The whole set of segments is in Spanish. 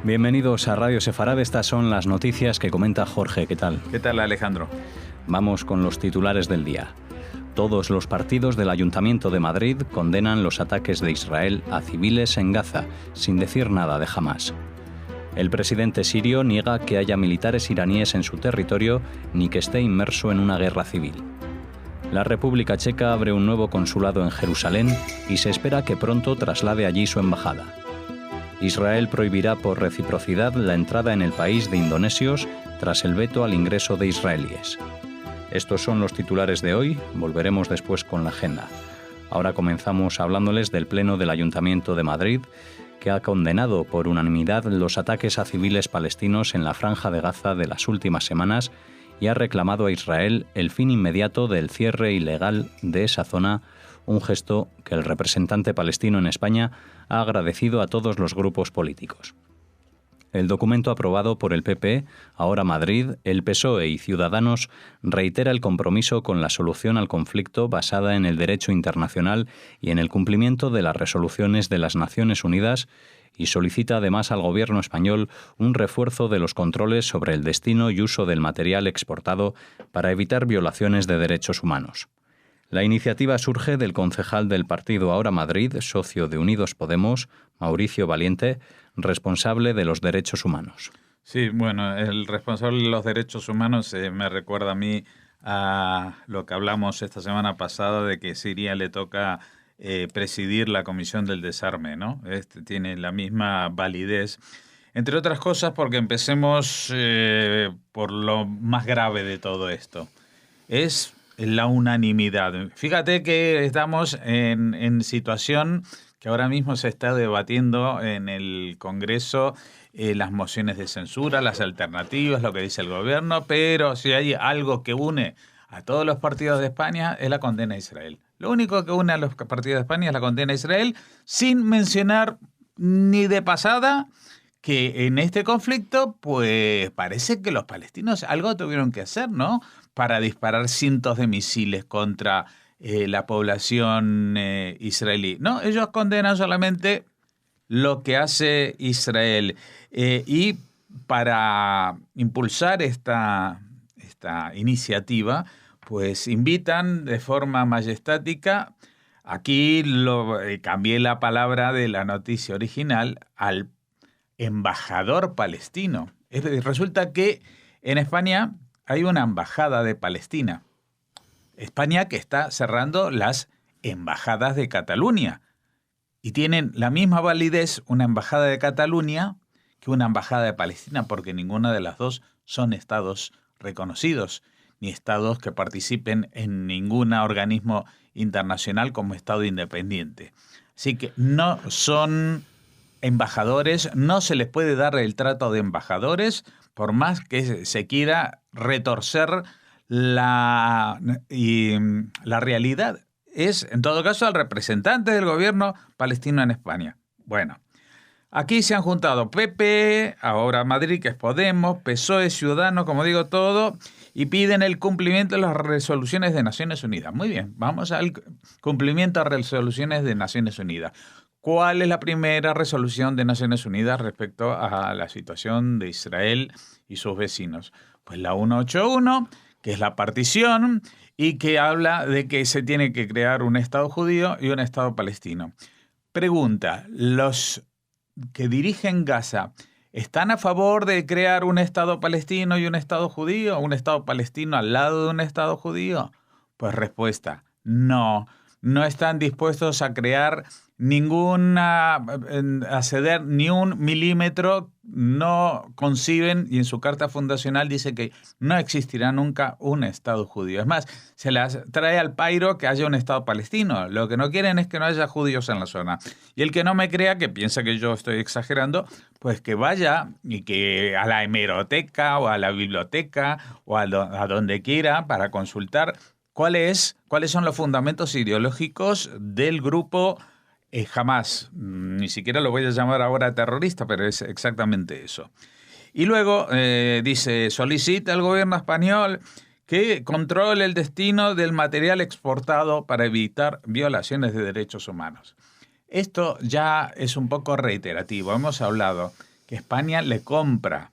Bienvenidos a Radio Sefarad. Estas son las noticias que comenta Jorge. ¿Qué tal? ¿Qué tal, Alejandro? Vamos con los titulares del día. Todos los partidos del Ayuntamiento de Madrid condenan los ataques de Israel a civiles en Gaza, sin decir nada de Hamás. El presidente sirio niega que haya militares iraníes en su territorio ni que esté inmerso en una guerra civil. La República Checa abre un nuevo consulado en Jerusalén y se espera que pronto traslade allí su embajada. Israel prohibirá por reciprocidad la entrada en el país de indonesios tras el veto al ingreso de israelíes. Estos son los titulares de hoy, volveremos después con la agenda. Ahora comenzamos hablándoles del Pleno del Ayuntamiento de Madrid, que ha condenado por unanimidad los ataques a civiles palestinos en la Franja de Gaza de las últimas semanas y ha reclamado a Israel el fin inmediato del cierre ilegal de esa zona, un gesto que el representante palestino en España ha agradecido a todos los grupos políticos. El documento aprobado por el PP, Ahora Madrid, el PSOE y Ciudadanos reitera el compromiso con la solución al conflicto basada en el derecho internacional y en el cumplimiento de las resoluciones de las Naciones Unidas y solicita además al gobierno español un refuerzo de los controles sobre el destino y uso del material exportado para evitar violaciones de derechos humanos. La iniciativa surge del concejal del partido Ahora Madrid, socio de Unidos Podemos, Mauricio Valiente, responsable de los derechos humanos. Sí, bueno, el responsable de los derechos humanos me recuerda a mí a lo que hablamos esta semana pasada de que Siria le toca presidir la Comisión del Desarme, ¿no? Tiene la misma validez, entre otras cosas porque empecemos por lo más grave de todo esto. Es la unanimidad. Fíjate que estamos en situación que ahora mismo se está debatiendo en el Congreso, las mociones de censura, las alternativas, lo que dice el gobierno, pero si hay algo que une a todos los partidos de España es la condena a Israel. Lo único que une a los partidos de España es la condena a Israel, sin mencionar ni de pasada que en este conflicto, pues parece que los palestinos algo tuvieron que hacer, ¿no? Para disparar cientos de misiles contra la población israelí. No, ellos condenan solamente lo que hace Israel. Y para impulsar esta iniciativa, pues invitan de forma majestática, aquí cambié la palabra de la noticia original, al embajador palestino. Resulta que en España hay una embajada de Palestina. España que está cerrando las embajadas de Cataluña. Y tienen la misma validez una embajada de Cataluña que una embajada de Palestina, porque ninguna de las dos son estados reconocidos, ni estados que participen en ningún organismo internacional como estado independiente. Así que no son embajadores, no se les puede dar el trato de embajadores, por más que se quiera retorcer la realidad. Es, en todo caso, el representante del gobierno palestino en España. Bueno, aquí se han juntado PP, Ahora Madrid, que es Podemos, PSOE, Ciudadanos, como digo, todo, y piden el cumplimiento de las resoluciones de Naciones Unidas. Muy bien, vamos al cumplimiento de resoluciones de Naciones Unidas. ¿Cuál es la primera resolución de Naciones Unidas respecto a la situación de Israel y sus vecinos? Pues la 181, que es la partición y que habla de que se tiene que crear un Estado judío y un Estado palestino. Pregunta, ¿los que dirigen Gaza están a favor de crear un Estado palestino y un Estado judío? ¿Un Estado palestino al lado de un Estado judío? Pues respuesta, no están dispuestos a crear a ceder ni un milímetro, no conciben, y en su carta fundacional dice que no existirá nunca un Estado judío. Es más, se las trae al pairo que haya un Estado palestino. Lo que no quieren es que no haya judíos en la zona. Y el que no me crea, que piensa que yo estoy exagerando, pues que vaya y que a la hemeroteca o a la biblioteca o a donde quiera para consultar cuáles son los fundamentos ideológicos del grupo Hamás. Ni siquiera lo voy a llamar ahora terrorista, pero es exactamente eso. Y luego dice, solicita al gobierno español que controle el destino del material exportado para evitar violaciones de derechos humanos. Esto ya es un poco reiterativo. Hemos hablado que España le compra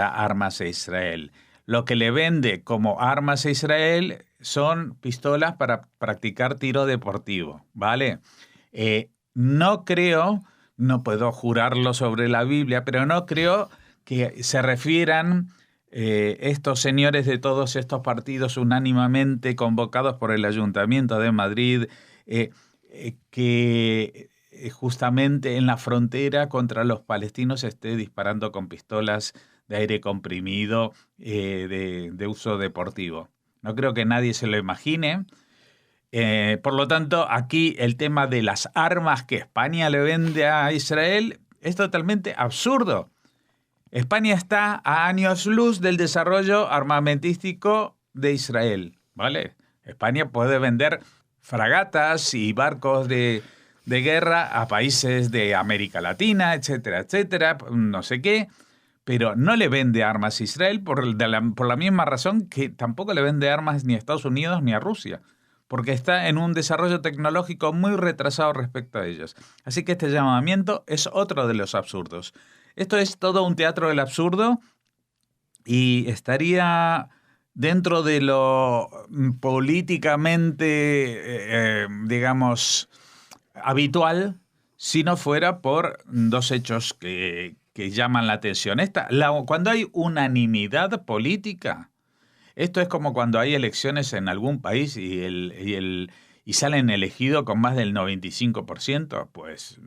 armas a Israel. Lo que le vende como armas a Israel son pistolas para practicar tiro deportivo, ¿vale? No creo, no puedo jurarlo sobre la Biblia, pero no creo que se refieran estos señores de todos estos partidos unánimemente convocados por el Ayuntamiento de Madrid, que justamente en la frontera contra los palestinos esté disparando con pistolas de aire comprimido de uso deportivo. No creo que nadie se lo imagine. Por lo tanto, aquí el tema de las armas que España le vende a Israel es totalmente absurdo. España está a años luz del desarrollo armamentístico de Israel, ¿vale? España puede vender fragatas y barcos de guerra a países de América Latina, etcétera, etcétera, no sé qué, pero no le vende armas a Israel por la misma razón que tampoco le vende armas ni a Estados Unidos ni a Rusia, porque está en un desarrollo tecnológico muy retrasado respecto a ellos. Así que este llamamiento es otro de los absurdos. Esto es todo un teatro del absurdo y estaría dentro de lo políticamente, digamos, habitual, si no fuera por dos hechos que llaman la atención. Cuando hay unanimidad política, esto es como cuando hay elecciones en algún país y salen elegidos con más del 95%, pues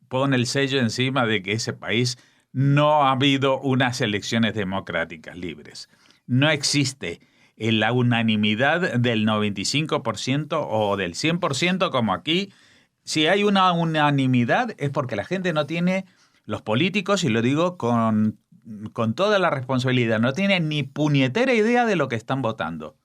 pone el sello encima de que ese país no ha habido unas elecciones democráticas libres. No existe la unanimidad del 95% o del 100% como aquí. Si hay una unanimidad es porque la gente no tiene, los políticos, y lo digo con toda la responsabilidad, no tienen ni puñetera idea de lo que están votando.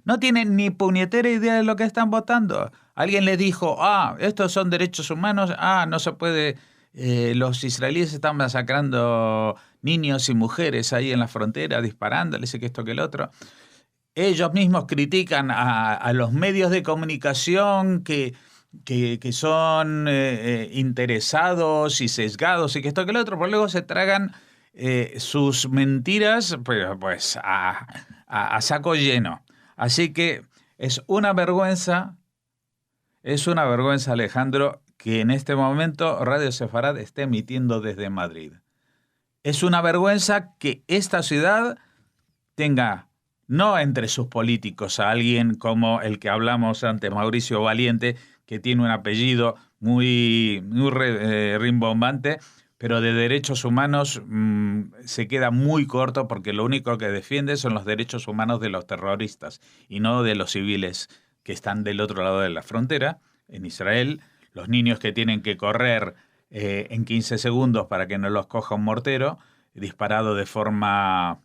No tienen ni puñetera idea de lo que están votando. Alguien les dijo, estos son derechos humanos, no se puede, los israelíes están masacrando niños y mujeres ahí en la frontera, disparándoles, que esto, que el otro. Ellos mismos critican a los medios de comunicación que son interesados y sesgados y que esto, que el otro, pero luego se tragan sus mentiras pues a saco lleno. Así que es una vergüenza, Alejandro, que en este momento Radio Sefarad esté emitiendo desde Madrid. Es una vergüenza que esta ciudad tenga, no entre sus políticos, a alguien como el que hablamos antes, Mauricio Valiente, que tiene un apellido muy rimbombante, pero de derechos humanos se queda muy corto porque lo único que defiende son los derechos humanos de los terroristas y no de los civiles que están del otro lado de la frontera, en Israel, los niños que tienen que correr en 15 segundos para que no los coja un mortero, disparado de forma,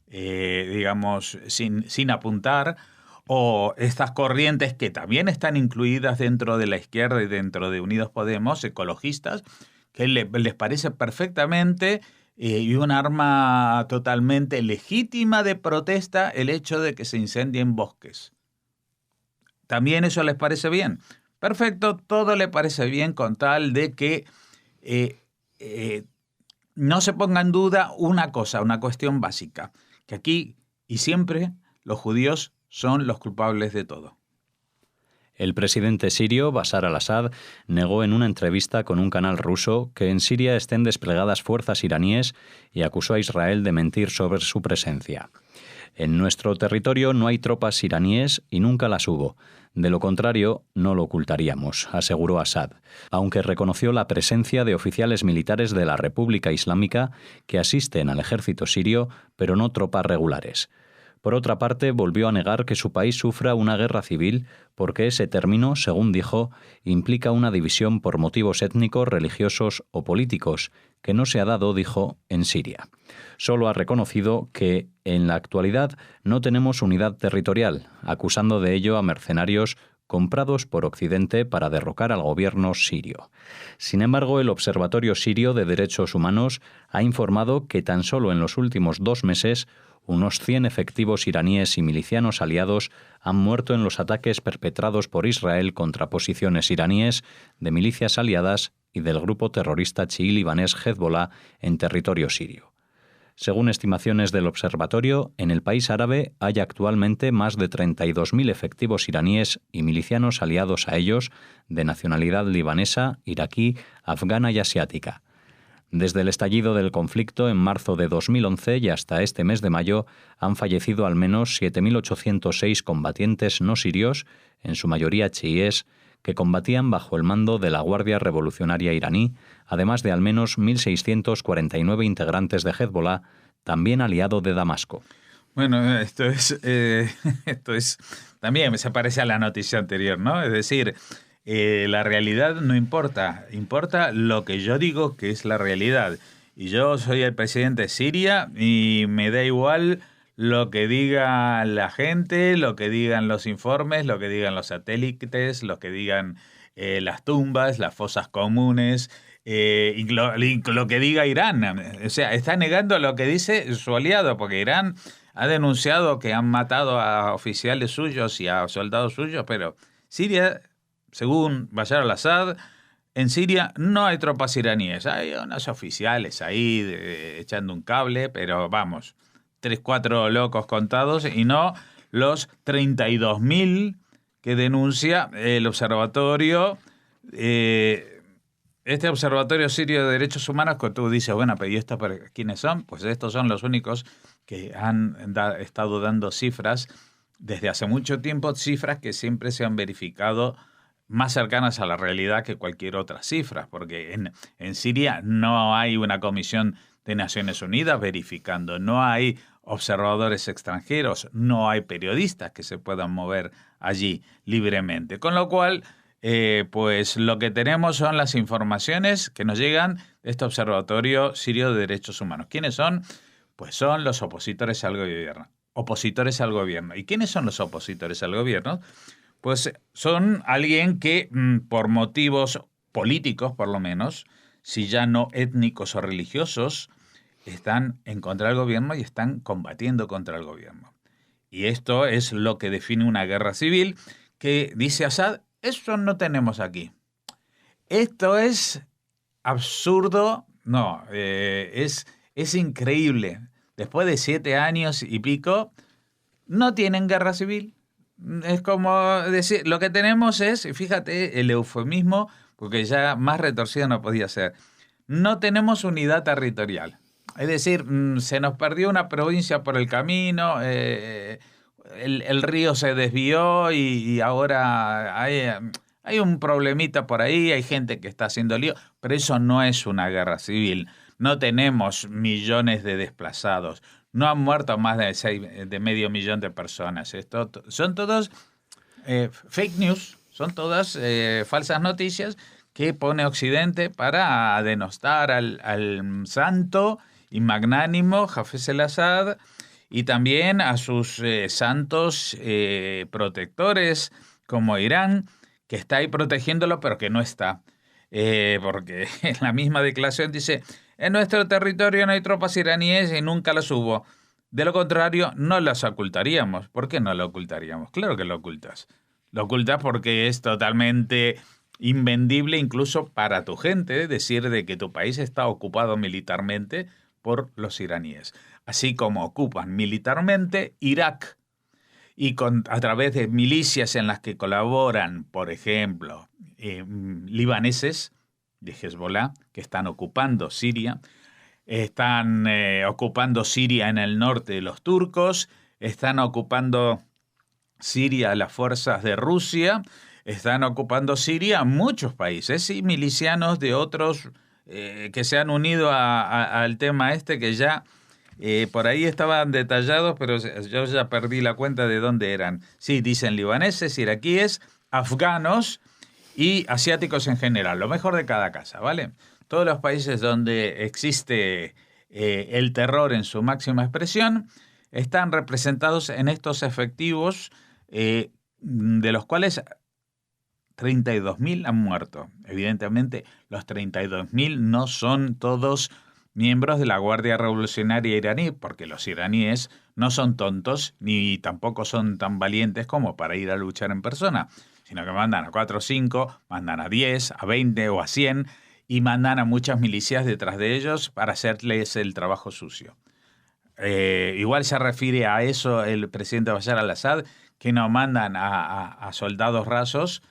digamos, sin apuntar, o estas corrientes que también están incluidas dentro de la izquierda y dentro de Unidos Podemos, ecologistas, que les parece perfectamente y un arma totalmente legítima de protesta el hecho de que se incendien bosques. ¿También eso les parece bien? Perfecto, todo le parece bien con tal de que no se ponga en duda una cosa, una cuestión básica, que aquí y siempre los judíos son los culpables de todo. El presidente sirio, Bashar al-Assad, negó en una entrevista con un canal ruso que en Siria estén desplegadas fuerzas iraníes y acusó a Israel de mentir sobre su presencia. En nuestro territorio no hay tropas iraníes y nunca las hubo. De lo contrario, no lo ocultaríamos, aseguró Assad, aunque reconoció la presencia de oficiales militares de la República Islámica que asisten al ejército sirio, pero no tropas regulares. Por otra parte, volvió a negar que su país sufra una guerra civil porque ese término, según dijo, implica una división por motivos étnicos, religiosos o políticos, que no se ha dado, dijo, en Siria. Solo ha reconocido que, en la actualidad, no tenemos unidad territorial, acusando de ello a mercenarios comprados por Occidente para derrocar al gobierno sirio. Sin embargo, el Observatorio Sirio de Derechos Humanos ha informado que tan solo en los últimos 2 meses unos 100 efectivos iraníes y milicianos aliados han muerto en los ataques perpetrados por Israel contra posiciones iraníes de milicias aliadas y del grupo terrorista chií libanés Hezbollah en territorio sirio. Según estimaciones del observatorio, en el país árabe hay actualmente más de 32.000 efectivos iraníes y milicianos aliados a ellos de nacionalidad libanesa, iraquí, afgana y asiática. Desde el estallido del conflicto en marzo de 2011 y hasta este mes de mayo han fallecido al menos 7.806 combatientes no sirios, en su mayoría chiíes, que combatían bajo el mando de la Guardia Revolucionaria iraní, además de al menos 1.649 integrantes de Hezbollah, también aliado de Damasco. Bueno, esto es también se parece a la noticia anterior, ¿no? Es decir, la realidad no importa, importa lo que yo digo que es la realidad. Y yo soy el presidente de Siria y me da igual lo que diga la gente, lo que digan los informes, lo que digan los satélites, lo que digan las tumbas, las fosas comunes, y lo que diga Irán. O sea, está negando lo que dice su aliado, porque Irán ha denunciado que han matado a oficiales suyos y a soldados suyos, pero Siria, según Bashar al-Assad, en Siria no hay tropas iraníes. Hay unos oficiales ahí echando un cable, pero vamos, 3, 4 locos contados y no los 32.000 que denuncia el observatorio. Este Observatorio Sirio de Derechos Humanos, que tú dices, bueno, pero ¿y estos quiénes son? Pues estos son los únicos que han estado dando cifras desde hace mucho tiempo, cifras que siempre se han verificado más cercanas a la realidad que cualquier otra cifra, porque en Siria no hay una comisión de Naciones Unidas verificando, no hay observadores extranjeros, no hay periodistas que se puedan mover allí libremente. Con lo cual, pues lo que tenemos son las informaciones que nos llegan de este Observatorio Sirio de Derechos Humanos. ¿Quiénes son? Pues son los opositores al gobierno. Opositores al gobierno. ¿Y quiénes son los opositores al gobierno? Pues son alguien que, por motivos políticos por lo menos, si ya no étnicos o religiosos, están en contra del gobierno y están combatiendo contra el gobierno. Y esto es lo que define una guerra civil que, dice Assad, eso no tenemos aquí. Esto es absurdo, no, es increíble. Después de 7 años y pico, no tienen guerra civil. Es como decir, lo que tenemos es, fíjate, el eufemismo, porque ya más retorcido no podía ser. No tenemos unidad territorial. Es decir, se nos perdió una provincia por el camino, el río se desvió y ahora hay un problemita por ahí, hay gente que está haciendo lío, pero eso no es una guerra civil. No tenemos millones de desplazados. No han muerto más de 500.000 de personas. Esto son todos fake news, son todas falsas noticias que pone Occidente para denostar al santo y magnánimo Hafez al-Assad y también a sus santos protectores como Irán, que está ahí protegiéndolo, pero que no está. Porque en la misma declaración dice, en nuestro territorio no hay tropas iraníes y nunca las hubo. De lo contrario, no las ocultaríamos. ¿Por qué no lo ocultaríamos? Claro que lo ocultas. Lo ocultas porque es totalmente invendible incluso para tu gente decir de que tu país está ocupado militarmente por los iraníes. Así como ocupan militarmente Irak y a través de milicias en las que colaboran, por ejemplo, libaneses de Hezbollah, que están ocupando Siria, están ocupando Siria en el norte los turcos, están ocupando Siria las fuerzas de Rusia, están ocupando Siria muchos países y milicianos de otros que se han unido al tema este que ya por ahí estaban detallados, pero yo ya perdí la cuenta de dónde eran. Sí, dicen libaneses, iraquíes, afganos y asiáticos en general, lo mejor de cada casa, ¿vale? Todos los países donde existe el terror en su máxima expresión están representados en estos efectivos, de los cuales 32.000 han muerto. Evidentemente, los 32.000 no son todos miembros de la Guardia Revolucionaria iraní, porque los iraníes no son tontos ni tampoco son tan valientes como para ir a luchar en persona, sino que mandan a 4 o 5, mandan a 10, a 20 o a 100, y mandan a muchas milicias detrás de ellos para hacerles el trabajo sucio. Igual se refiere a eso el presidente Bashar al-Assad, que no mandan a soldados rasos,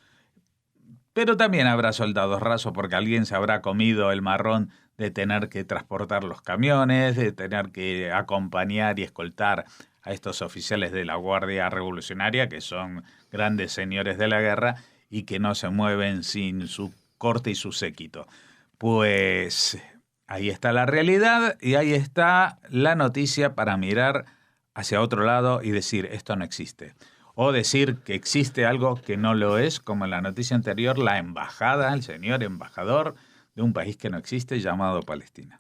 pero también habrá soldados rasos porque alguien se habrá comido el marrón de tener que transportar los camiones, de tener que acompañar y escoltar a estos oficiales de la Guardia Revolucionaria, que son grandes señores de la guerra y que no se mueven sin su corte y su séquito. Pues ahí está la realidad y ahí está la noticia para mirar hacia otro lado y decir esto no existe. O decir que existe algo que no lo es, como en la noticia anterior, la embajada, el señor embajador de un país que no existe llamado Palestina.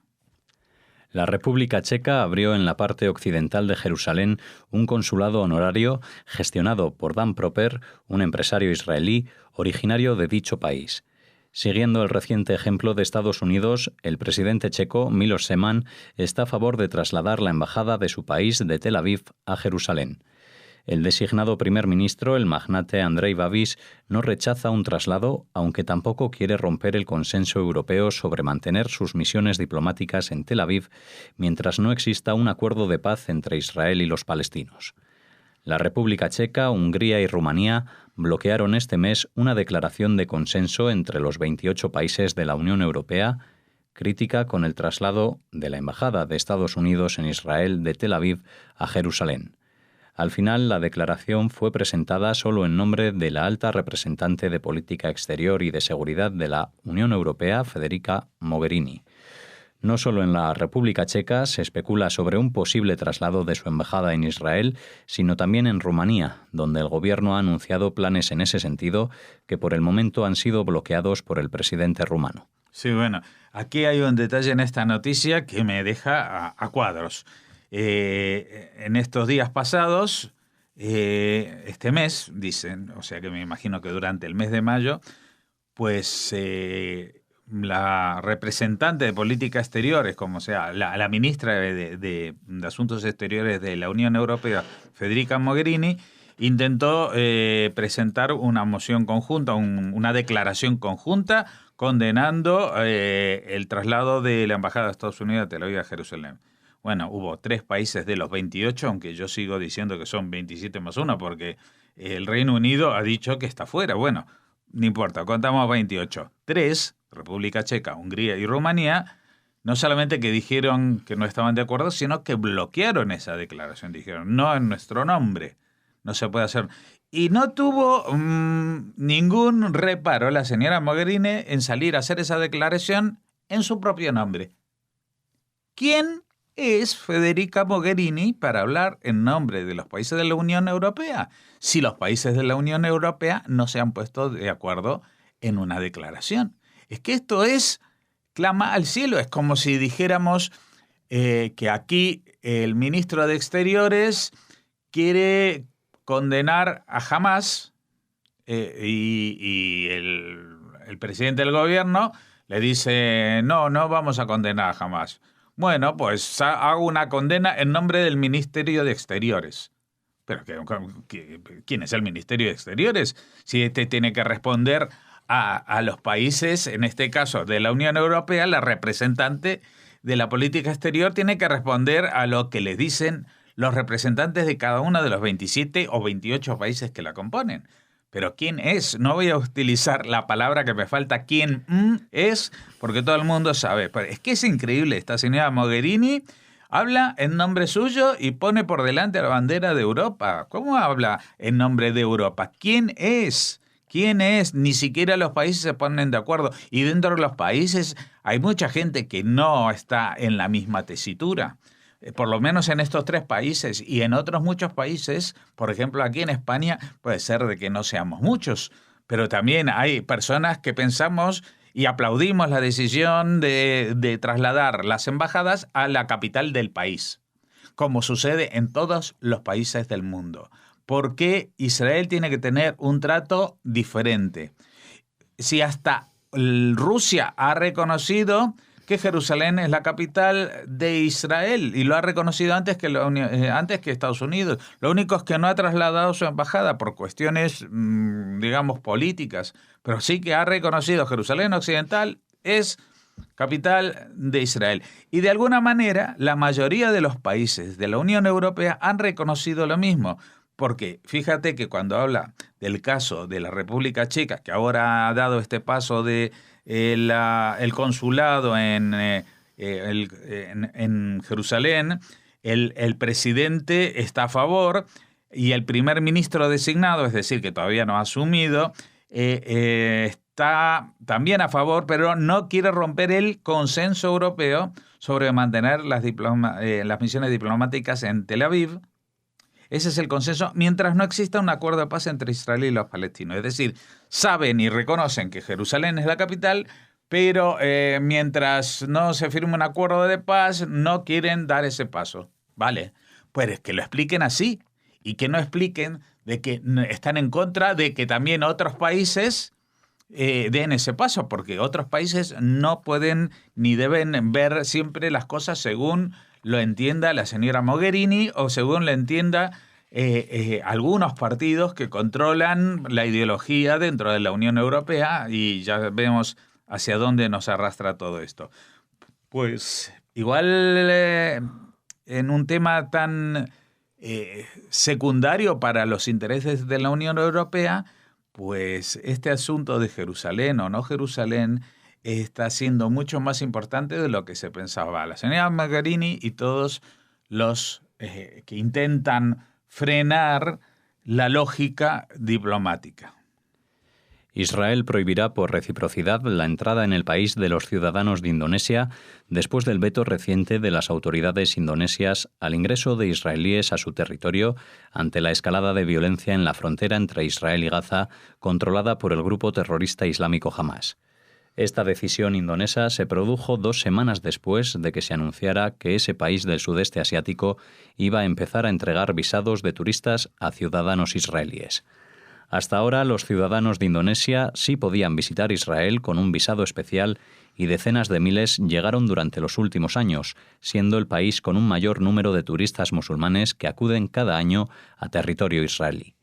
La República Checa abrió en la parte occidental de Jerusalén un consulado honorario gestionado por Dan Proper, un empresario israelí originario de dicho país. Siguiendo el reciente ejemplo de Estados Unidos, el presidente checo, Miloš Zeman, está a favor de trasladar la embajada de su país de Tel Aviv a Jerusalén. El designado primer ministro, el magnate Andrej Babis, no rechaza un traslado, aunque tampoco quiere romper el consenso europeo sobre mantener sus misiones diplomáticas en Tel Aviv mientras no exista un acuerdo de paz entre Israel y los palestinos. La República Checa, Hungría y Rumanía bloquearon este mes una declaración de consenso entre los 28 países de la Unión Europea, crítica con el traslado de la Embajada de Estados Unidos en Israel de Tel Aviv a Jerusalén. Al final, la declaración fue presentada solo en nombre de la alta representante de Política Exterior y de Seguridad de la Unión Europea, Federica Mogherini. No solo en la República Checa se especula sobre un posible traslado de su embajada en Israel, sino también en Rumanía, donde el gobierno ha anunciado planes en ese sentido que por el momento han sido bloqueados por el presidente rumano. Sí, bueno, aquí hay un detalle en esta noticia que me deja a cuadros. En estos días pasados, este mes, dicen, o sea que me imagino que durante el mes de mayo, pues la representante de Política Exteriores, como sea, la ministra de Asuntos Exteriores de la Unión Europea, Federica Mogherini, intentó presentar una moción conjunta, una declaración conjunta condenando el traslado de la Embajada de Estados Unidos a Tel Aviv a Jerusalén. Bueno, hubo 3 países de los 28, aunque yo sigo diciendo que son 27 más 1, porque el Reino Unido ha dicho que está fuera. Bueno, no importa, contamos 28. 3, República Checa, Hungría y Rumanía, no solamente que dijeron que no estaban de acuerdo, sino que bloquearon esa declaración. Dijeron, no en nuestro nombre, no se puede hacer. Y no tuvo ningún reparo la señora Mogherini en salir a hacer esa declaración en su propio nombre. ¿Quién es Federica Mogherini para hablar en nombre de los países de la Unión Europea si los países de la Unión Europea no se han puesto de acuerdo en una declaración? Es que esto clama al cielo. Es como si dijéramos que aquí el ministro de Exteriores quiere condenar a Hamás y el presidente del gobierno le dice no vamos a condenar a Hamás. Bueno, pues hago una condena en nombre del Ministerio de Exteriores. ¿Pero quién es el Ministerio de Exteriores? Si este tiene que responder a los países, en este caso de la Unión Europea, la representante de la política exterior tiene que responder a lo que les dicen los representantes de cada uno de los 27 o 28 países que la componen. Pero ¿quién es? No voy a utilizar la palabra que me falta, ¿quién es? Porque todo el mundo sabe. Pero es que es increíble, esta señora Mogherini habla en nombre suyo y pone por delante la bandera de Europa. ¿Cómo habla en nombre de Europa? ¿Quién es? ¿Quién es? Ni siquiera los países se ponen de acuerdo. Y dentro de los países hay mucha gente que no está en la misma tesitura. Por lo menos en estos 3 países y en otros muchos países, por ejemplo aquí en España, puede ser de que no seamos muchos, pero también hay personas que pensamos y aplaudimos la decisión de trasladar las embajadas a la capital del país, como sucede en todos los países del mundo. ¿Por qué Israel tiene que tener un trato diferente? Si hasta Rusia ha reconocido que Jerusalén es la capital de Israel y lo ha reconocido antes que Estados Unidos. Lo único es que no ha trasladado su embajada por cuestiones, digamos, políticas, pero sí que ha reconocido Jerusalén Occidental es capital de Israel. Y de alguna manera, la mayoría de los países de la Unión Europea han reconocido lo mismo. Porque fíjate que cuando habla del caso de la República Checa, que ahora ha dado este paso de el consulado en Jerusalén, el presidente está a favor y el primer ministro designado, es decir, que todavía no ha asumido, está también a favor, pero no quiere romper el consenso europeo sobre mantener las misiones diplomáticas en Tel Aviv. Ese es el consenso, mientras no exista un acuerdo de paz entre Israel y los palestinos. Es decir, saben y reconocen que Jerusalén es la capital, pero mientras no se firme un acuerdo de paz, no quieren dar ese paso. Vale, pues que lo expliquen así y que no expliquen de que están en contra de que también otros países den ese paso, porque otros países no pueden ni deben ver siempre las cosas según lo entienda la señora Mogherini o según lo entienda algunos partidos que controlan la ideología dentro de la Unión Europea, y ya vemos hacia dónde nos arrastra todo esto. Pues igual en un tema tan secundario para los intereses de la Unión Europea, pues este asunto de Jerusalén o no Jerusalén está siendo mucho más importante de lo que se pensaba. La señora Mogherini y todos los que intentan frenar la lógica diplomática. Israel prohibirá por reciprocidad la entrada en el país de los ciudadanos de Indonesia después del veto reciente de las autoridades indonesias al ingreso de israelíes a su territorio ante la escalada de violencia en la frontera entre Israel y Gaza, controlada por el grupo terrorista islámico Hamás. Esta decisión indonesa se produjo 2 semanas después de que se anunciara que ese país del sudeste asiático iba a empezar a entregar visados de turistas a ciudadanos israelíes. Hasta ahora, los ciudadanos de Indonesia sí podían visitar Israel con un visado especial y decenas de miles llegaron durante los últimos años, siendo el país con un mayor número de turistas musulmanes que acuden cada año a territorio israelí.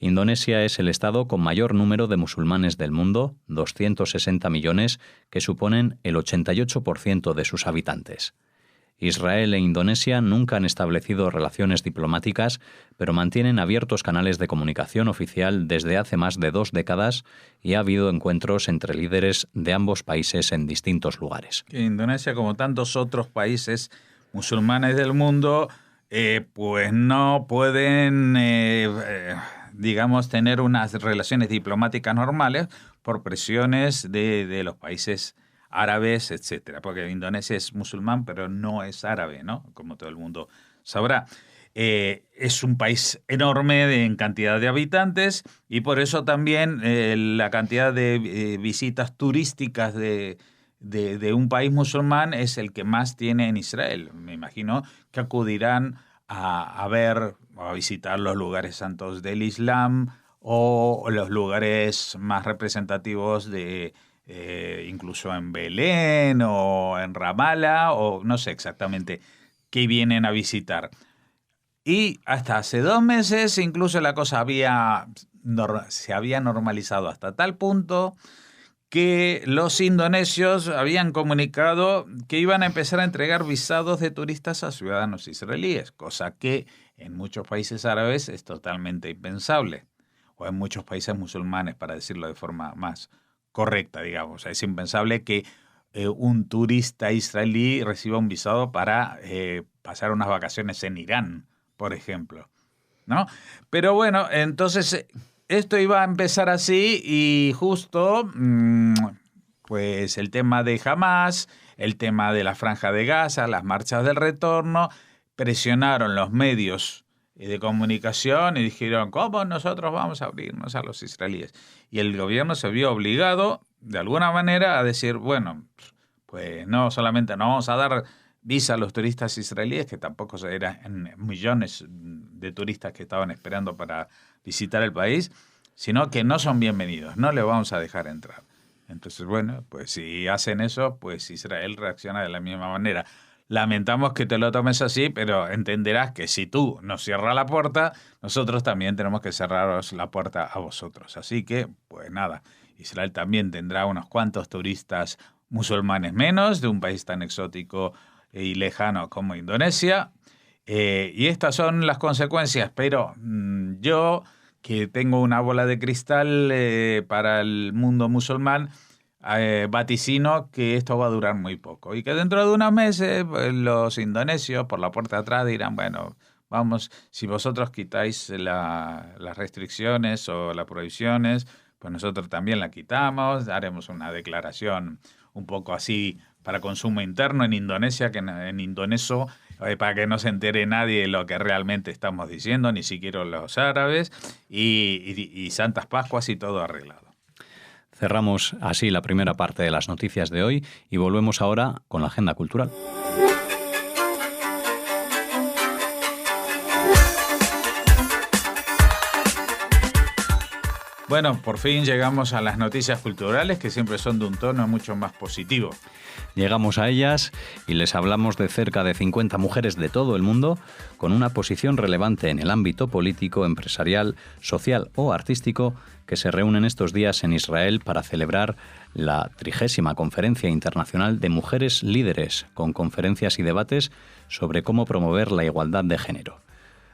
Indonesia es el estado con mayor número de musulmanes del mundo, 260 millones, que suponen el 88% de sus habitantes. Israel e Indonesia nunca han establecido relaciones diplomáticas, pero mantienen abiertos canales de comunicación oficial desde hace más de 2 décadas y ha habido encuentros entre líderes de ambos países en distintos lugares. Indonesia, como tantos otros países musulmanes del mundo, pues no pueden, digamos, tener unas relaciones diplomáticas normales por presiones de los países árabes, etcétera, porque Indonesia es musulmán, pero no es árabe, ¿no? Como todo el mundo sabrá. Es un país enorme en cantidad de habitantes y por eso también la cantidad de visitas turísticas de un país musulmán es el que más tiene en Israel. Me imagino que acudirán a ver o a visitar los lugares santos del Islam o los lugares más representativos de incluso en Belén o en Ramallah o no sé exactamente qué vienen a visitar. Y hasta hace 2 meses incluso la cosa se había normalizado hasta tal punto que los indonesios habían comunicado que iban a empezar a entregar visados de turistas a ciudadanos israelíes, cosa que en muchos países árabes es totalmente impensable, o en muchos países musulmanes, para decirlo de forma más correcta, digamos. Es impensable que un turista israelí reciba un visado para pasar unas vacaciones en Irán, por ejemplo, ¿no? Pero bueno, entonces esto iba a empezar así y justo pues el tema de Hamás, el tema de la Franja de Gaza, las marchas del retorno, presionaron los medios de comunicación y dijeron, ¿cómo nosotros vamos a abrirnos a los israelíes? Y el gobierno se vio obligado, de alguna manera, a decir, bueno, pues no solamente no vamos a dar visa a los turistas israelíes, que tampoco eran millones de turistas que estaban esperando para visitar el país, sino que no son bienvenidos, no les vamos a dejar entrar. Entonces, bueno, pues si hacen eso, pues Israel reacciona de la misma manera. Lamentamos que te lo tomes así, pero entenderás que si tú nos cierras la puerta, nosotros también tenemos que cerraros la puerta a vosotros. Así que, pues nada, Israel también tendrá unos cuantos turistas musulmanes menos, de un país tan exótico y lejano como Indonesia. Y estas son las consecuencias, pero yo, que tengo una bola de cristal para el mundo musulmán, vaticino que esto va a durar muy poco y que dentro de unos meses los indonesios por la puerta de atrás dirán, bueno, vamos, si vosotros quitáis las restricciones o las prohibiciones, pues nosotros también la quitamos, haremos una declaración un poco así para consumo interno en Indonesia, que en indonesio, para que no se entere nadie de lo que realmente estamos diciendo, ni siquiera los árabes, y Santas Pascuas y todo arreglado. Cerramos así la primera parte de las noticias de hoy y volvemos ahora con la agenda cultural. Bueno, por fin llegamos a las noticias culturales, que siempre son de un tono mucho más positivo. Llegamos a ellas y les hablamos de cerca de 50 mujeres de todo el mundo con una posición relevante en el ámbito político, empresarial, social o artístico que se reúnen estos días en Israel para celebrar la 30ª Conferencia Internacional de Mujeres Líderes, con conferencias y debates sobre cómo promover la igualdad de género.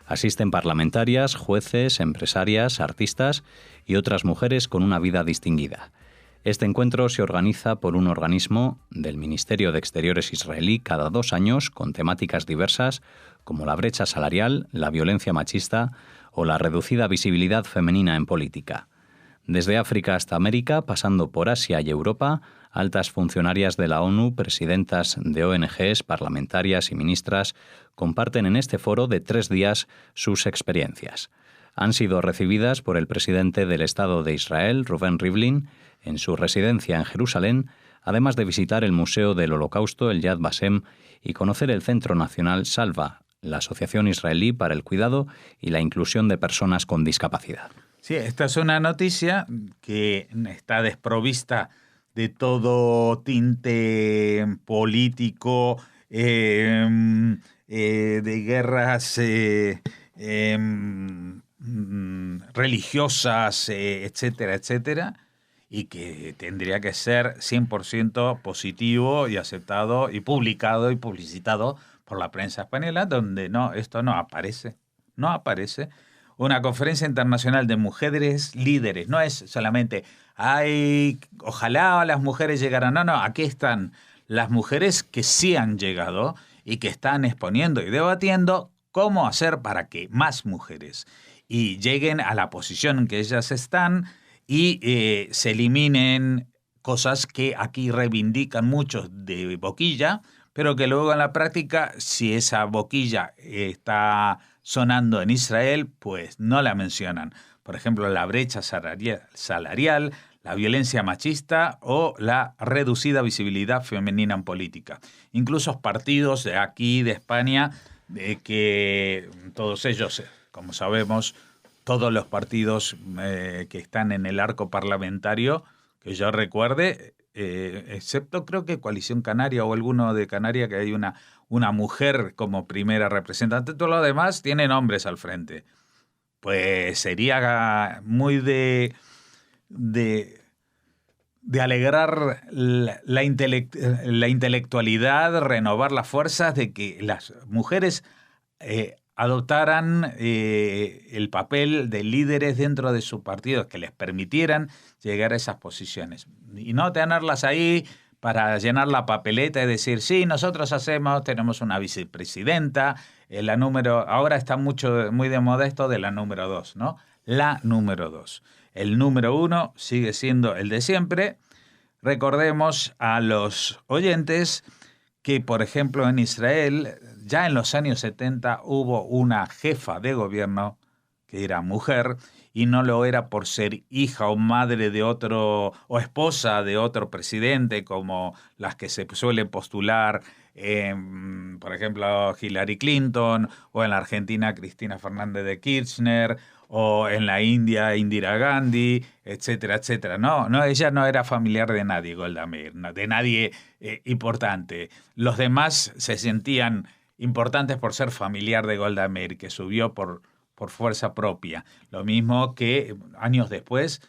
Asisten parlamentarias, jueces, empresarias, artistas y otras mujeres con una vida distinguida. Este encuentro se organiza por un organismo del Ministerio de Exteriores israelí cada 2 años con temáticas diversas como la brecha salarial, la violencia machista o la reducida visibilidad femenina en política. Desde África hasta América, pasando por Asia y Europa, altas funcionarias de la ONU, presidentas de ONGs, parlamentarias y ministras comparten en este foro de 3 días sus experiencias. Han sido recibidas por el presidente del Estado de Israel, Reuven Rivlin, en su residencia en Jerusalén, además de visitar el Museo del Holocausto, el Yad Vashem, y conocer el Centro Nacional Salva, la Asociación Israelí para el Cuidado y la Inclusión de Personas con Discapacidad. Sí, esta es una noticia que está desprovista de todo tinte político, de guerras religiosas, etcétera, etcétera, y que tendría que ser 100% positivo y aceptado y publicado y publicitado por la prensa española, donde esto no aparece. No aparece. Una conferencia internacional de mujeres líderes. No es solamente, ojalá las mujeres llegaran. No, aquí están las mujeres que sí han llegado y que están exponiendo y debatiendo cómo hacer para que más mujeres y lleguen a la posición en que ellas están y se eliminen cosas que aquí reivindican muchos de boquilla, pero que luego en la práctica, si esa boquilla está sonando en Israel, pues no la mencionan. Por ejemplo, la brecha salarial, la violencia machista o la reducida visibilidad femenina en política. Incluso partidos de aquí, de España, de que todos ellos, como sabemos, todos los partidos que están en el arco parlamentario, que yo recuerde, excepto creo que Coalición Canaria o alguno de Canarias, que hay una mujer como primera representante, todo lo demás tienen hombres al frente. Pues sería muy de alegrar la intelectualidad, renovar las fuerzas de que las mujeres adoptaran el papel de líderes dentro de sus partidos, que les permitieran llegar a esas posiciones. Y no tenerlas ahí para llenar la papeleta y decir, sí, nosotros tenemos una vicepresidenta, ahora está muy de moda esto de la número 2, ¿no? La número 2. El número 1 sigue siendo el de siempre. Recordemos a los oyentes que, por ejemplo, en Israel, ya en los años 70 hubo una jefa de gobierno que era mujer y no lo era por ser hija o madre de otro o esposa de otro presidente, como las que se suelen postular, por ejemplo, Hillary Clinton, o en la Argentina Cristina Fernández de Kirchner, o en la India Indira Gandhi, etcétera, etcétera. No, ella no era familiar de nadie, Golda Meir, de nadie importante. Los demás se sentían importantes por ser familiar de Golda Meir, que subió por fuerza propia. Lo mismo que años después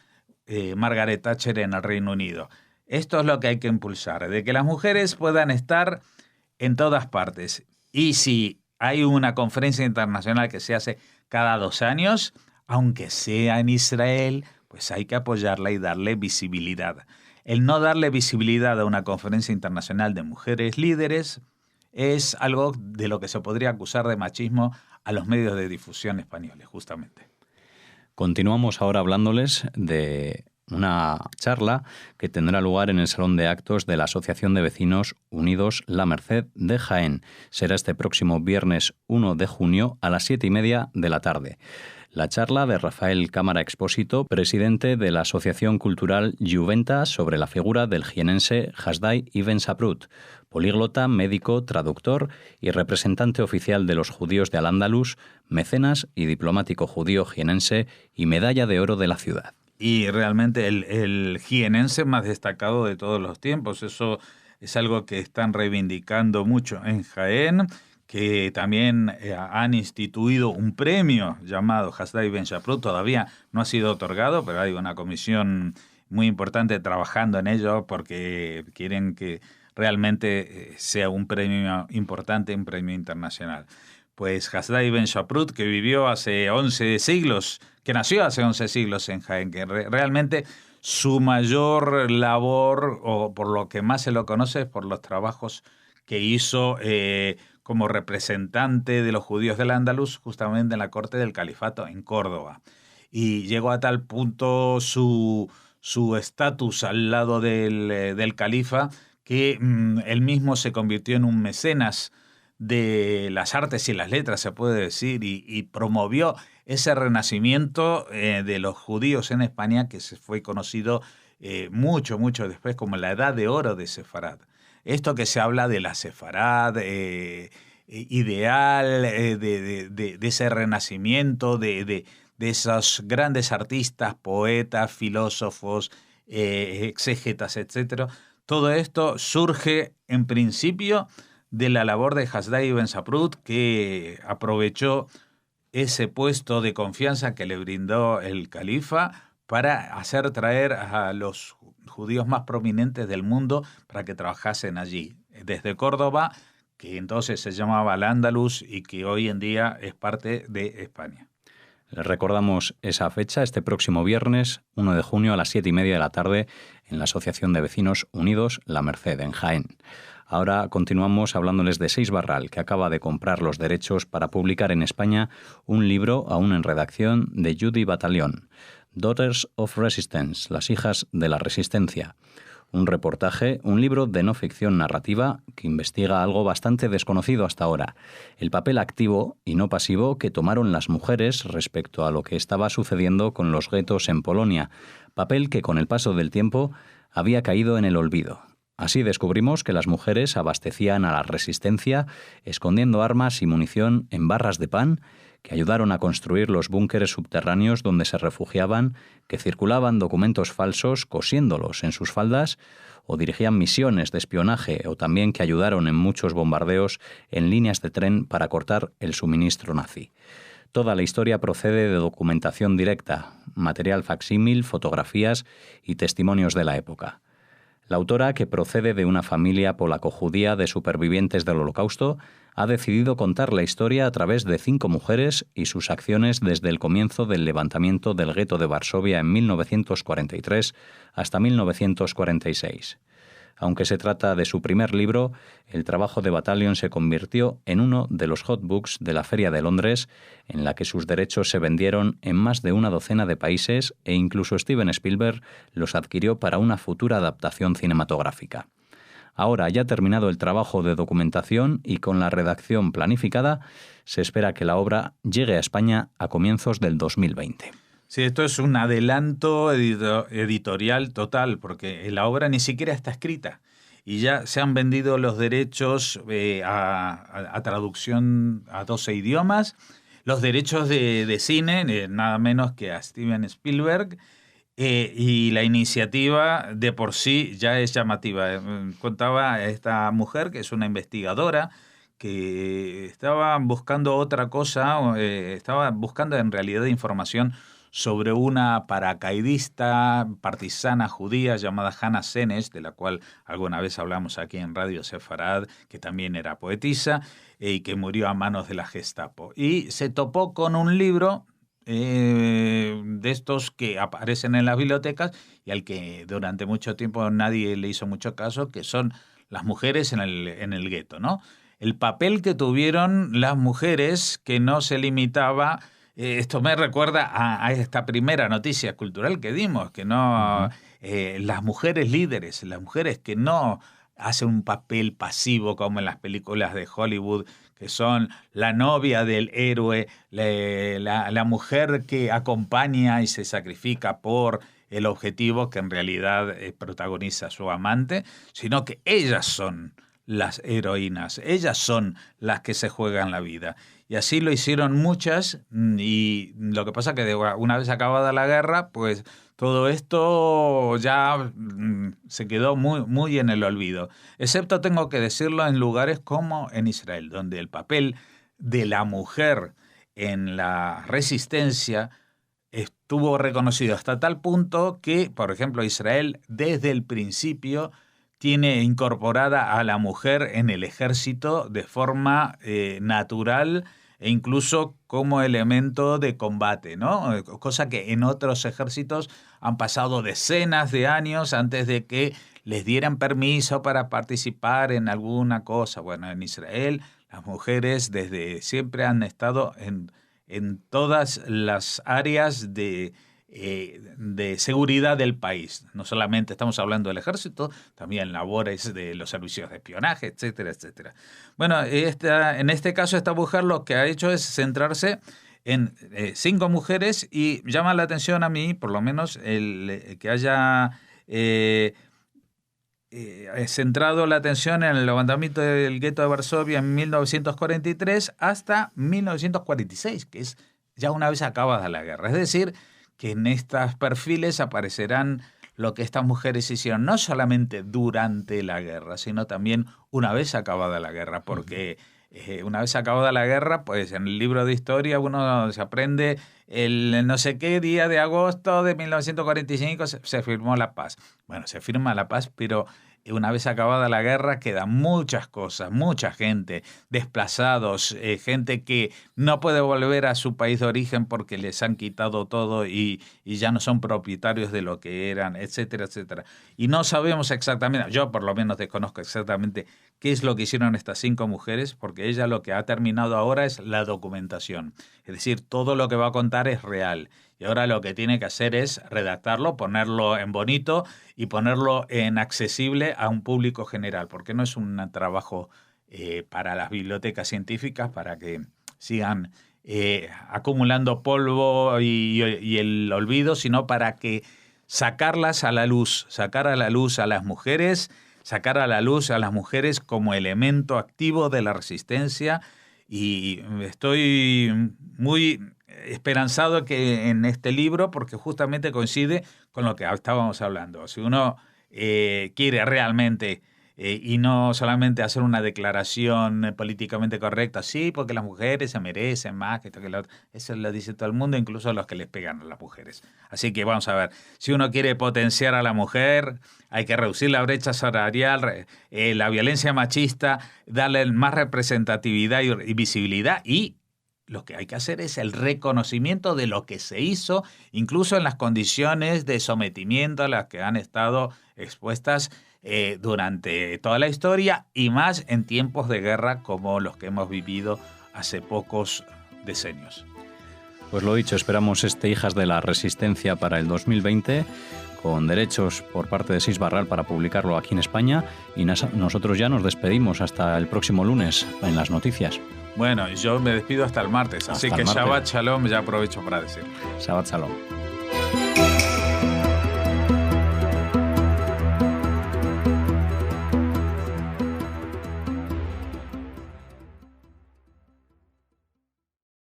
Margaret Thatcher en el Reino Unido. esto es lo que hay que impulsar, de que las mujeres puedan estar en todas partes. Y si hay una conferencia internacional que se hace cada 2 años, aunque sea en Israel, pues hay que apoyarla y darle visibilidad. El no darle visibilidad a una conferencia internacional de mujeres líderes es algo de lo que se podría acusar de machismo a los medios de difusión españoles, justamente. Continuamos ahora hablándoles de una charla que tendrá lugar en el Salón de Actos de la Asociación de Vecinos Unidos La Merced de Jaén. Será este próximo viernes 1 de junio a las 7:30 de la tarde. La charla de Rafael Cámara Expósito, presidente de la Asociación Cultural Juventa, sobre la figura del jienense Hasdai Ibn Saprut, políglota, médico, traductor y representante oficial de los judíos de Al-Ándalus, mecenas y diplomático judío jienense y medalla de oro de la ciudad. Y realmente el jienense más destacado de todos los tiempos, eso es algo que están reivindicando mucho en Jaén, que también han instituido un premio llamado Hasdai Ibn Saprut, todavía no ha sido otorgado, pero hay una comisión muy importante trabajando en ello porque quieren que realmente sea un premio importante, un premio internacional. Pues Hasdai Ibn Saprut, que vivió hace 11 siglos, que nació hace 11 siglos en Jaén, que realmente su mayor labor, o por lo que más se lo conoce, es por los trabajos que hizo como representante de los judíos del Andalus, justamente en la corte del califato en Córdoba. Y llegó a tal punto su estatus al lado del califa que él mismo se convirtió en un mecenas de las artes y las letras, se puede decir, y promovió ese renacimiento de los judíos en España que se fue conocido mucho después como la Edad de Oro de Sefarad. Esto que se habla de la Sefarad ideal, de ese renacimiento, de esos grandes artistas, poetas, filósofos, exégetas, etc. Todo esto surge en principio de la labor de Hasdai Ibn Saprut, que aprovechó ese puesto de confianza que le brindó el califa para hacer traer a los judíos más prominentes del mundo para que trabajasen allí, desde Córdoba, que entonces se llamaba Al-Ándalus y que hoy en día es parte de España. Les recordamos esa fecha, este próximo viernes, 1 de junio a las 7:30 de la tarde, en la Asociación de Vecinos Unidos La Merced, en Jaén. Ahora continuamos hablándoles de Seix Barral, que acaba de comprar los derechos para publicar en España un libro aún en redacción de Judy Batallón, Daughters of Resistance, las hijas de la resistencia. Un reportaje, un libro de no ficción narrativa que investiga algo bastante desconocido hasta ahora, el papel activo y no pasivo que tomaron las mujeres respecto a lo que estaba sucediendo con los guetos en Polonia, papel que con el paso del tiempo había caído en el olvido. Así descubrimos que las mujeres abastecían a la resistencia escondiendo armas y munición en barras de pan, que ayudaron a construir los búnkeres subterráneos donde se refugiaban, que circulaban documentos falsos cosiéndolos en sus faldas, o dirigían misiones de espionaje, o también que ayudaron en muchos bombardeos en líneas de tren para cortar el suministro nazi. Toda la historia procede de documentación directa, material facsímil, fotografías y testimonios de la época. La autora, que procede de una familia polaco-judía de supervivientes del Holocausto, ha decidido contar la historia a través de 5 mujeres y sus acciones desde el comienzo del levantamiento del gueto de Varsovia en 1943 hasta 1946. Aunque se trata de su primer libro, el trabajo de Batallón se convirtió en uno de los hot books de la Feria de Londres, en la que sus derechos se vendieron en más de una docena de países e incluso Steven Spielberg los adquirió para una futura adaptación cinematográfica. Ahora, ya terminado el trabajo de documentación y con la redacción planificada, se espera que la obra llegue a España a comienzos del 2020. Sí, esto es un adelanto editorial total, porque la obra ni siquiera está escrita y ya se han vendido los derechos a traducción a 12 idiomas, los derechos de cine, nada menos que a Steven Spielberg, y la iniciativa de por sí ya es llamativa. Contaba esta mujer, que es una investigadora, que estaba buscando otra cosa, estaba buscando en realidad información sobre una paracaidista partisana judía llamada Hannah Senes, de la cual alguna vez hablamos aquí en Radio Sefarad, que también era poetisa y que murió a manos de la Gestapo. Y se topó con un libro de estos que aparecen en las bibliotecas y al que durante mucho tiempo nadie le hizo mucho caso, que son las mujeres en el gueto, ¿no? El papel que tuvieron las mujeres, que no se limitaba. Esto me recuerda a esta primera noticia cultural que dimos, que no las mujeres líderes, las mujeres que no hacen un papel pasivo como en las películas de Hollywood, que son la novia del héroe, la mujer que acompaña y se sacrifica por el objetivo que en realidad protagoniza a su amante, sino que ellas son las heroínas, ellas son las que se juegan la vida. Y así lo hicieron muchas, y lo que pasa es que una vez acabada la guerra, pues todo esto ya se quedó muy, muy en el olvido. Excepto, tengo que decirlo, en lugares como en Israel, donde el papel de la mujer en la resistencia estuvo reconocido hasta tal punto que, por ejemplo, Israel desde el principio tiene incorporada a la mujer en el ejército de forma natural e incluso como elemento de combate, ¿no? Cosa que en otros ejércitos han pasado decenas de años antes de que les dieran permiso para participar en alguna cosa. Bueno, en Israel las mujeres desde siempre han estado en todas las áreas de seguridad del país. No solamente estamos hablando del ejército, también labores de los servicios de espionaje, etcétera, etcétera. Bueno, en este caso esta mujer lo que ha hecho es centrarse en 5 mujeres y llama la atención a mí, por lo menos, el que haya centrado la atención en el levantamiento del gueto de Varsovia en 1943 hasta 1946, que es ya una vez acabada la guerra. Es decir, que en estos perfiles aparecerán lo que estas mujeres hicieron, no solamente durante la guerra, sino también una vez acabada la guerra, porque una vez acabada la guerra, pues en el libro de historia uno se aprende el no sé qué día de agosto de 1945 se firmó la paz. Bueno, se firma la paz, pero una vez acabada la guerra quedan muchas cosas, mucha gente, desplazados, gente que no puede volver a su país de origen porque les han quitado todo y ya no son propietarios de lo que eran, etcétera, etcétera. Y no sabemos exactamente, yo por lo menos desconozco exactamente qué es lo que hicieron estas 5 mujeres, porque ella lo que ha terminado ahora es la documentación. Es decir, todo lo que va a contar es real. Y ahora lo que tiene que hacer es redactarlo, ponerlo en bonito y ponerlo en accesible a un público general, porque no es un trabajo para las bibliotecas científicas para que sigan acumulando polvo y el olvido, sino para que sacarlas a la luz, sacar a la luz a las mujeres, sacar a la luz a las mujeres como elemento activo de la resistencia. Y estoy muy esperanzado que en este libro, porque justamente coincide con lo que estábamos hablando. Si uno quiere realmente y no solamente hacer una declaración políticamente correcta, sí, porque las mujeres se merecen más que esto que lo otro, eso lo dice todo el mundo, incluso los que les pegan a las mujeres. Así que vamos a ver, si uno quiere potenciar a la mujer, hay que reducir la brecha salarial, la violencia machista, darle más representatividad y visibilidad, y lo que hay que hacer es el reconocimiento de lo que se hizo, incluso en las condiciones de sometimiento a las que han estado expuestas durante toda la historia, y más en tiempos de guerra como los que hemos vivido hace pocos decenios. Pues lo dicho, esperamos Hijas de la Resistencia para el 2020, con derechos por parte de Sis Barral para publicarlo aquí en España, y nosotros ya nos despedimos hasta el próximo lunes en las noticias. Bueno, yo me despido hasta el martes, así que Shabbat Shalom, ya aprovecho para decirlo. Shabbat Shalom.